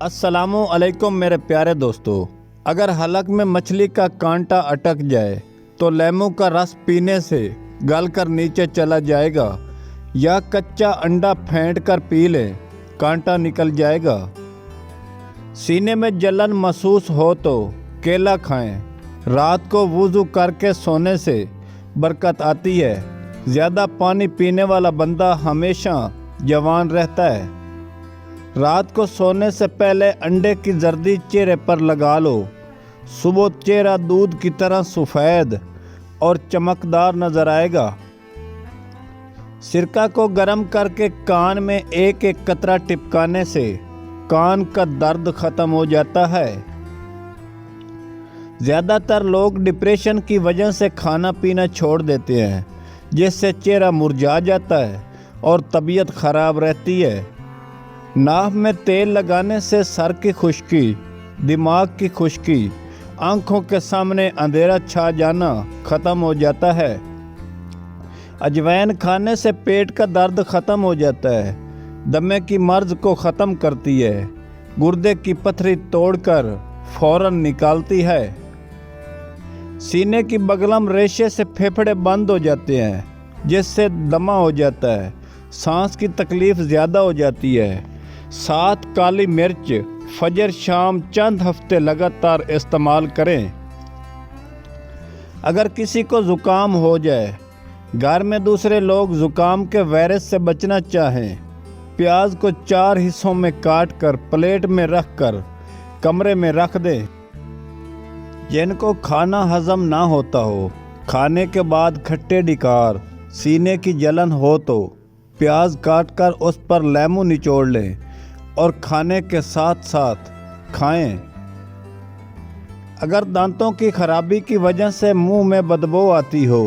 السلام علیکم میرے پیارے دوستو، اگر حلق میں مچھلی کا کانٹا اٹک جائے تو لیموں کا رس پینے سے گل کر نیچے چلا جائے گا، یا کچا انڈا پھینٹ کر پی لیں، کانٹا نکل جائے گا۔ سینے میں جلن محسوس ہو تو کیلا کھائیں، رات کو وضو کر کے سونے سے برکت آتی ہے۔ زیادہ پانی پینے والا بندہ ہمیشہ جوان رہتا ہے۔ رات کو سونے سے پہلے انڈے کی زردی چہرے پر لگا لو، صبح چہرہ دودھ کی طرح سفید اور چمکدار نظر آئے گا۔ سرکہ کو گرم کر کے کان میں ایک ایک قطرہ ٹپکانے سے کان کا درد ختم ہو جاتا ہے۔ زیادہ تر لوگ ڈپریشن کی وجہ سے کھانا پینا چھوڑ دیتے ہیں، جس سے چہرہ مرجھا جاتا ہے اور طبیعت خراب رہتی ہے۔ ناف میں تیل لگانے سے سر کی خشکی، دماغ کی خشکی، آنکھوں کے سامنے اندھیرا چھا جانا ختم ہو جاتا ہے۔ اجوائن کھانے سے پیٹ کا درد ختم ہو جاتا ہے، دمے کی مرض کو ختم کرتی ہے، گردے کی پتھری توڑ کر فوراً نکالتی ہے۔ سینے کی بغلم ریشے سے پھیپھڑے بند ہو جاتے ہیں، جس سے دمہ ہو جاتا ہے، سانس کی تکلیف زیادہ ہو جاتی ہے۔ 7 کالی مرچ فجر شام چند ہفتے لگاتار استعمال کریں۔ اگر کسی کو زکام ہو جائے، گھر میں دوسرے لوگ زکام کے وائرس سے بچنا چاہیں، پیاز کو 4 حصوں میں کاٹ کر پلیٹ میں رکھ کر کمرے میں رکھ دیں۔ جن کو کھانا ہضم نہ ہوتا ہو، کھانے کے بعد کھٹے ڈکار، سینے کی جلن ہو تو پیاز کاٹ کر اس پر لیموں نچوڑ لیں اور کھانے کے ساتھ ساتھ کھائیں۔ اگر دانتوں کی خرابی کی وجہ سے منہ میں بدبو آتی ہو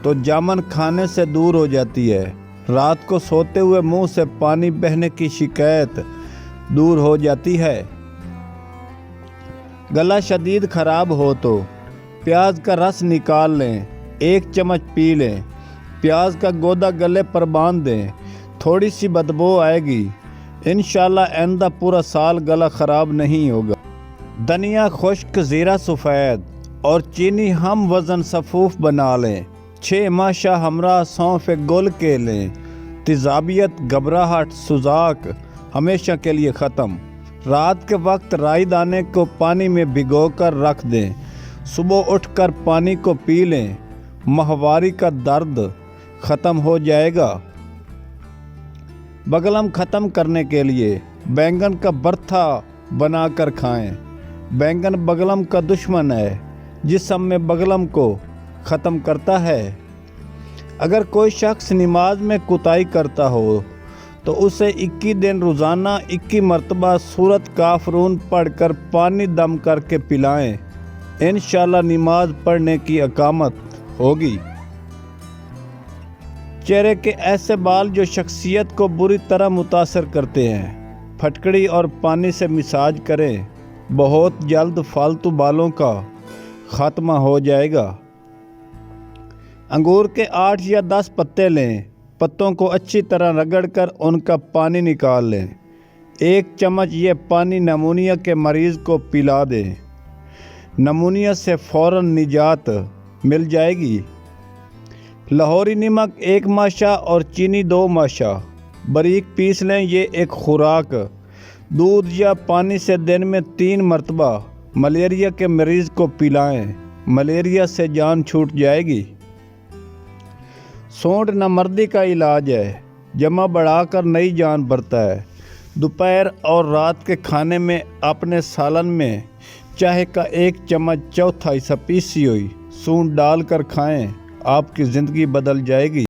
تو جامن کھانے سے دور ہو جاتی ہے۔ رات کو سوتے ہوئے منہ سے پانی بہنے کی شکایت دور ہو جاتی ہے۔ گلا شدید خراب ہو تو پیاز کا رس نکال لیں، 1 چمچ پی لیں۔ پیاز کا گودا گلے پر باندھ دیں، تھوڑی سی بدبو آئے گی، انشاءاللہ آئندہ پورا سال گلا خراب نہیں ہوگا۔ دھنیا خشک، زیرہ سفید اور چینی ہم وزن صفوف بنا لیں۔ 6 ماشا ہمراہ سونف گل کے لیں۔ تیزابیت، گھبراہٹ، سوزاک ہمیشہ کے لیے ختم۔ رات کے وقت رائی دانے کو پانی میں بھگو کر رکھ دیں، صبح اٹھ کر پانی کو پی لیں، ماہواری کا درد ختم ہو جائے گا۔ بغلم ختم کرنے کے لیے بینگن کا بھرتا بنا کر کھائیں۔ بینگن بغلم کا دشمن ہے، جسم میں بغلم کو ختم کرتا ہے۔ اگر کوئی شخص نماز میں کوتاہی کرتا ہو تو اسے 21 دن روزانہ 21 مرتبہ سورۃ کافرون پڑھ کر پانی دم کر کے پلائیں، انشاءاللہ نماز پڑھنے کی اقامت ہوگی۔ چہرے کے ایسے بال جو شخصیت کو بری طرح متاثر کرتے ہیں، پھٹکڑی اور پانی سے مساج کریں، بہت جلد فالتو بالوں کا خاتمہ ہو جائے گا۔ انگور کے 8 یا 10 پتے لیں، پتوں کو اچھی طرح رگڑ کر ان کا پانی نکال لیں، 1 چمچ یہ پانی نمونیا کے مریض کو پلا دیں، نمونیا سے فوراً نجات مل جائے گی۔ لاہوری نمک 1 ماشا اور چینی 2 ماشا باریک پیس لیں، یہ ایک خوراک دودھ یا پانی سے دن میں 3 مرتبہ ملیریا کے مریض کو پلائیں، ملیریا سے جان چھوٹ جائے گی۔ سونڈ نامردی کا علاج ہے، جمع بڑھا کر نئی جان بھرتا ہے۔ دوپہر اور رات کے کھانے میں اپنے سالن میں چائے کا 1 چمچ چوتھا حصہ پیسی ہوئی سونڈ ڈال کر کھائیں، آپ کی زندگی بدل جائے گی۔